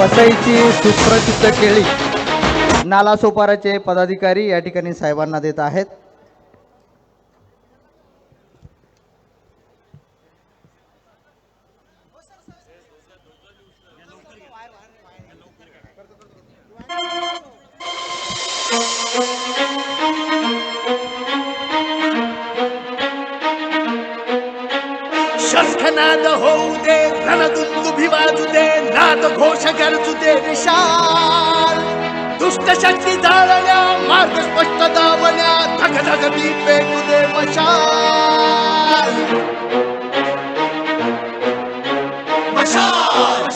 वसईची सुप्रसिद्ध केळी नालासोपाराचे पदाधिकारी या ठिकाणी साहेबांना देत आहेत. शंखनाद होऊ दे, रणदुंदुभी वाजू दे, नाद घोष गरजू दे विशाल. दुष्ट शक्ती जाळल्या, मार्ग स्पष्ट दावल्या, धग धग ती पेटू दे मशाल. मशाल.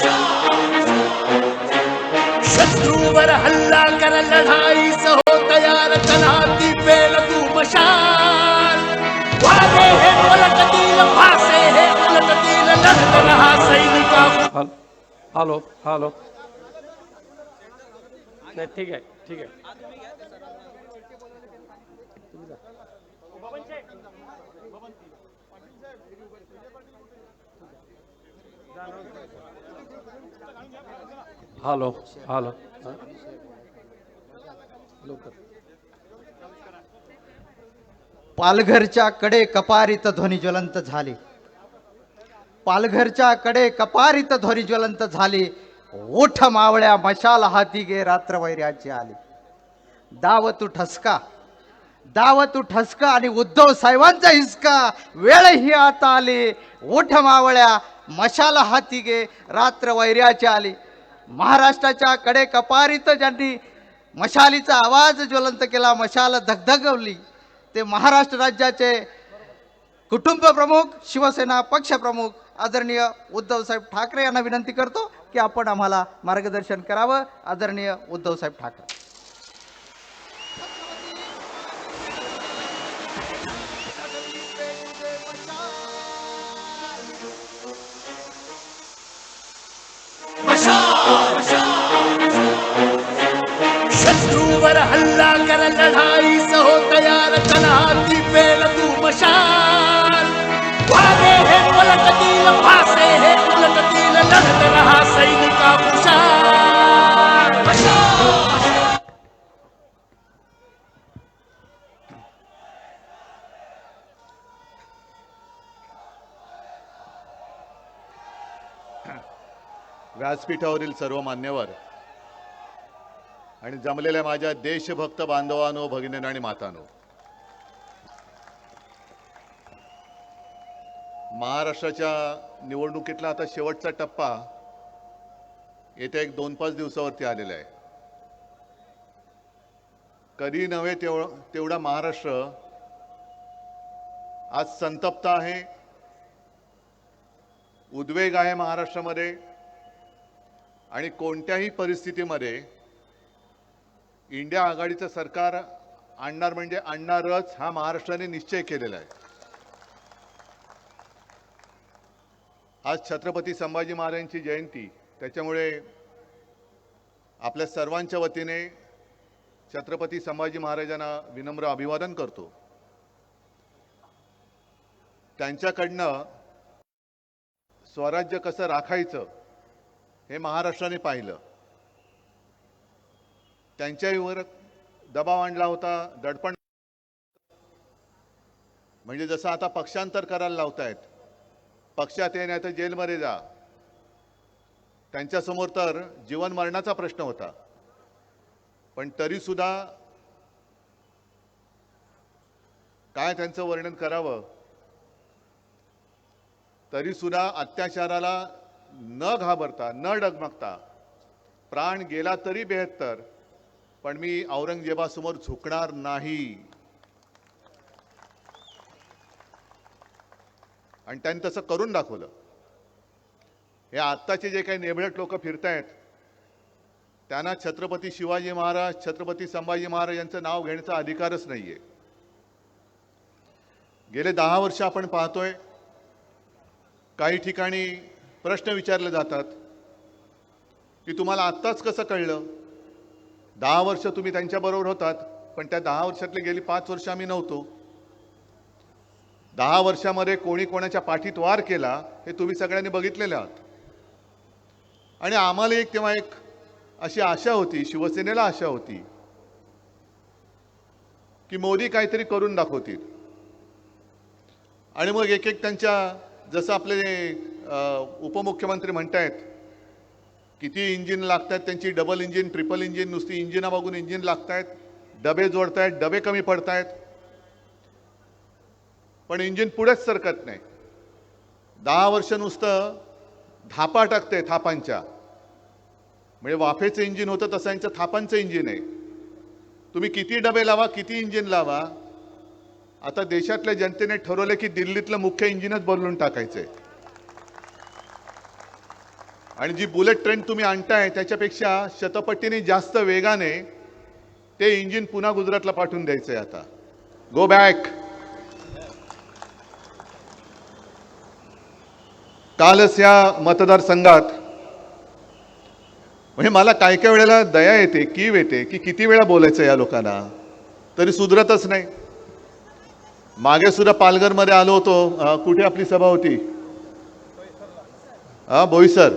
शत्रूवर हल्ला कर, लढाईस हो तयार, तनाती पेल तू मशाल. वारे हे पलटतील, भासे हे उलटतील, लढत रहा सैनिका. हॅलो हॅलो नाही ठीक आहे ठीक आहे. हॅलो हॅलो लवकर. पालघरच्या कडे कपारीत ध्वनी ज्वलंत झाली. पालघरच्या कडे कपारीत ध्वनी ज्वलंत झाली. ओठ मावळ्या मशाल हाती गे, रात्र वैर्याची आली. दाव तू ठसका, दाव तू ठसका आणि उद्धव साहेबांचा हिसका, वेळ ही आता आली. ओठ मावळ्या मशाल हाती गे, रात्र वैर्याची आली. महाराष्ट्राच्या कडे कपारीत ज्यांनी मशालीचा आवाज ज्वलंत केला, मशाल धगधगवली, ते महाराष्ट्र राज्याचे कुटुंब प्रमुख, शिवसेना पक्ष प्रमुख आदरणीय उद्धव साहेब ठाकरे यांना विनंती करतो की आपण आम्हाला मार्गदर्शन करावं. आदरणीय उद्धव साहेब ठाकरे. शत्रूवर हल्ला कर, लढाईस हो तयार, तनाती पेल तू मशाल. वारे हे पलटतील, भासे हे उलटतील, लढत रहा सैनिका कुशाल. व्यासपीठावरील सर्व मान्यवर आणि जमलेल्या माझ्या देशभक्त बांधवांनो, भगिनींनो आणि मातांनो, महाराष्ट्राच्या निवडणुकीतला आता शेवटचा टप्पा येत्या 2-5 दिवसावरती आलेला आहे. कधी नव्हे तेवढा महाराष्ट्र आज संतप्त आहे. उद्वेग आहे महाराष्ट्रामध्ये आणि कोणत्याही परिस्थितीमध्ये इंडिया आघाडीचं सरकार आणणार म्हणजे आणणारच, हा महाराष्ट्राने निश्चय केलेला आहे. आज छत्रपती संभाजी महाराजांची जयंती, त्याच्यामुळे आपल्या सर्वांच्या वतीने छत्रपती संभाजी महाराजांना विनम्र अभिवादन करतो. त्यांच्याकडनं स्वराज्य कसं राखायचं हे महाराष्ट्राने पाहिलं. त्यांच्यावर दबाव आणला होता, दडपण, म्हणजे जसं आता पक्षांतर करायला लावतायत, पक्षात ये नाही तर जेलमध्ये जा. त्यांच्यासमोर तर जीवन मरणाचा प्रश्न होता, पण तरी सुद्धा काय त्यांचं वर्णन करावं. तरी सुद्धा अत्याचाराला न घाबरता, न डगमगता, प्राण गेला तरी 72, पण मी औरंगजेबासमोर झुकणार नाही. आणि त्यांनी तसं करून दाखवलं. हे आत्ताचे जे काही नेभळट लोक फिरतायत, त्यांना छत्रपती शिवाजी महाराज, छत्रपती संभाजी महाराज यांचं नाव घेण्याचा अधिकारच नाहीये. गेले 10 वर्ष आपण पाहतोय, काही ठिकाणी प्रश्न विचारले जातात की तुम्हाला आत्ताच कसं कळलं? 10 वर्ष तुम्ही त्यांच्याबरोबर होतात, पण त्या 10 वर्षातले गेली 5 वर्ष आम्ही नव्हतो. 10 वर्षामध्ये कोणी कोणाच्या पाठीत वार केला हे तुम्ही सगळ्यांनी बघितलेले आहात. आणि आम्हाला एक तेव्हा एक अशी आशा होती, शिवसेनेला आशा होती की मोदी काहीतरी करून दाखवतील. आणि मग एक एक त्यांच्या, जसं आपले उपमुख्यमंत्री म्हणतायत किती इंजिन लागतात त्यांची, डबल इंजिन, ट्रिपल इंजिन, नुसती इंजिना बघून इंजिन लागतायत, डबे जोडतायत, डबे कमी पडतायत, पण इंजिन पुढेच सरकत नाही. 10 वर्ष नुसतं धापा टाकते, थापांच्या, म्हणजे वाफेचं इंजिन होतं तसं यांचं थापांचं इंजिन आहे. तुम्ही किती डबे लावा, किती इंजिन लावा, आता देशातल्या जनतेने ठरवलं की दिल्लीतलं मुख्य इंजिनच बदलून टाकायचंय. आणि जी बुलेट ट्रेन तुम्ही आणताय त्याच्यापेक्षा शतपटीने जास्त वेगाने ते इंजिन पुन्हा गुजरातला पाठवून द्यायचंय. आता गो बॅक. कालच या मतदारसंघात, म्हणजे मला काय काय वेळेला दया येते, कीव येते की किती वेळा बोलायचं या लोकांना, तरी सुधरतच नाही. मागे सुद्धा पालघरमध्ये आलो होतो, कुठे आपली सभा होती, बोईसर.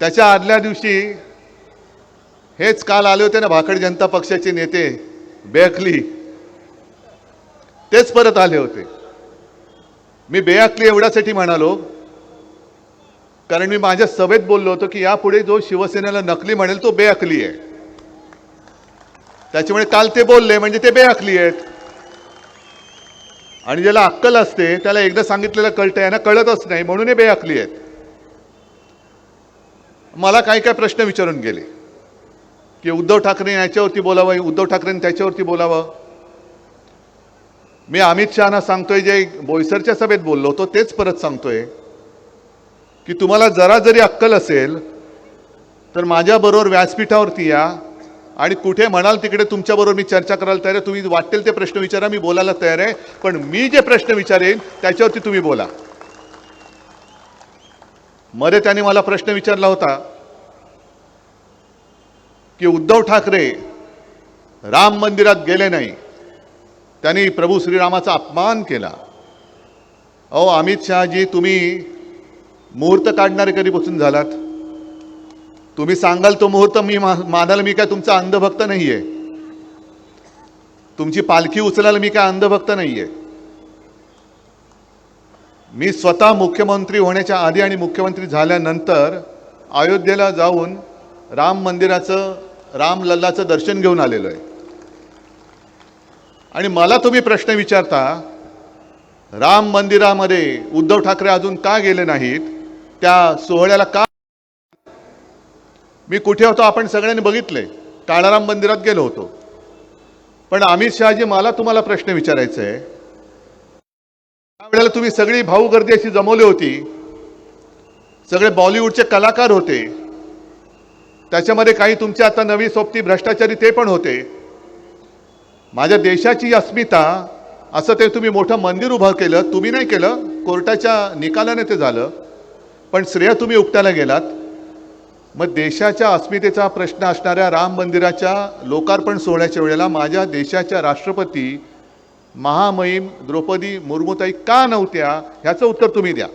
त्याच्या आदल्या दिवशी हेच काल आले होते ना भाकड जनता पक्षाचे नेते बेअकली, तेच परत आले होते. मी बेअकली एवढ्यासाठी म्हणालो कारण मी माझ्या सभेत बोललो होतो की यापुढे जो शिवसेनेला नकली म्हणेल तो बेअकली आहे. त्याच्यामुळे काल ते बोलले म्हणजे ते बेअकली आहेत. आणि ज्याला अक्कल असते त्याला एकदा सांगितलेलं कळतं, यांना कळतच नाही म्हणून हे बेअकली आहेत. मला काही काय प्रश्न विचारून गेले की उद्धव ठाकरे याच्यावरती बोलावं, उद्धव ठाकरेंनी त्याच्यावरती बोलावं. मी अमित शहाना सांगतोय, जे बोईसरच्या सभेत बोललो होतो तेच परत सांगतोय की तुम्हाला जरा जरी अक्कल असेल तर माझ्याबरोबर व्यासपीठावरती या आणि कुठे म्हणाल तिकडे तुमच्याबरोबर मी चर्चा करायला तयार आहे. तुम्ही वाटेल ते प्रश्न विचारा, मी बोलायला तयार आहे, पण मी जे प्रश्न विचारेन त्याच्यावरती तुम्ही बोला. मध्ये त्यांनी मला प्रश्न विचारला होता की उद्धव ठाकरे राम मंदिरात गेले नाही, त्यांनी प्रभू श्रीरामाचा अपमान केला. अहो अमित शहाजी, तुम्ही मुहूर्त काढणारे कधीपासून झालात? तुम्ही सांगाल तो मुहूर्त मी मानायला मी काय तुमचा अंधभक्त नाहीये. तुमची पालखी उचलायला मी काय अंधभक्त नाहीये. मी स्वतः मुख्यमंत्री होण्याच्या आधी आणि मुख्यमंत्री झाल्यानंतर अयोध्येला जाऊन राम मंदिराचं, राम लल्लाचं दर्शन घेऊन आलेलो आहे. आणि मला तुम्ही प्रश्न विचारता राम मंदिरामध्ये उद्धव ठाकरे अजून का गेले नाहीत, त्या सोहळ्याला का? मी कुठे होतो आपण सगळ्यांनी बघितले, काळाराम मंदिरात गेलो होतो. पण अमित शहाजी, मला तुम्हाला प्रश्न विचारायचा आहे, त्यावेळेला तुम्ही सगळी भाऊ गर्दी अशी जमवली होती, सगळे बॉलिवूडचे कलाकार होते, त्याच्यामध्ये काही तुमचे आता नवी सोबती भ्रष्टाचारी ते पण होते. माझ्या देशाची अस्मिता असं ते तुम्ही मोठं मंदिर उभं केलं, तुम्ही नाही केलं, कोर्टाच्या निकालाने ते झालं, पण श्रेय तुम्ही उपटायला गेलात. मग देशाच्या अस्मितेचा प्रश्न असणाऱ्या राम मंदिराच्या लोकार्पण सोहळ्याच्या वेळेला माझ्या देशाच्या राष्ट्रपती महामहिम द्रौपदी मुर्मूताई का नव्हत्या, ह्याचं उत्तर तुम्ही द्या.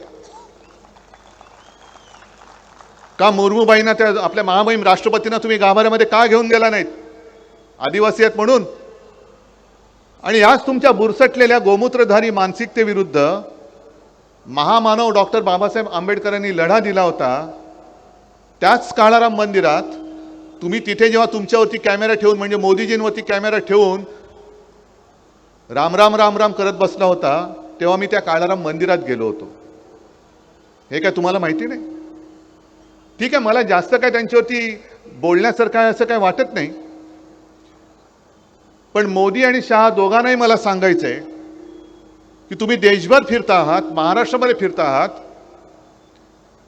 का मुर्मूबाईंना, त्या आपल्या महामहिम राष्ट्रपतींना तुम्ही गाभाऱ्यामध्ये का घेऊन गेला नाहीत, आदिवासी आहेत म्हणून? आणि याच तुमच्या बुरसटलेल्या गोमूत्रधारी मानसिकतेविरुद्ध महामानव डॉक्टर बाबासाहेब आंबेडकरांनी लढा दिला होता. त्याच काळाराम मंदिरात तुम्ही तिथे जेव्हा तुमच्यावरती कॅमेरा ठेवून, म्हणजे मोदीजींवरती कॅमेरा ठेवून राम राम राम राम करत बसला होता, तेव्हा मी त्या काळाराम मंदिरात गेलो होतो. हे काय तुम्हाला माहिती नाही? ठीक आहे, मला जास्त काय त्यांच्यावरती बोलण्यासारखं आहे असं काय वाटत नाही. पण मोदी आणि शहा दोघांनाही मला सांगायचं आहे की तुम्ही देशभर फिरता आहात, महाराष्ट्रामध्ये फिरता आहात,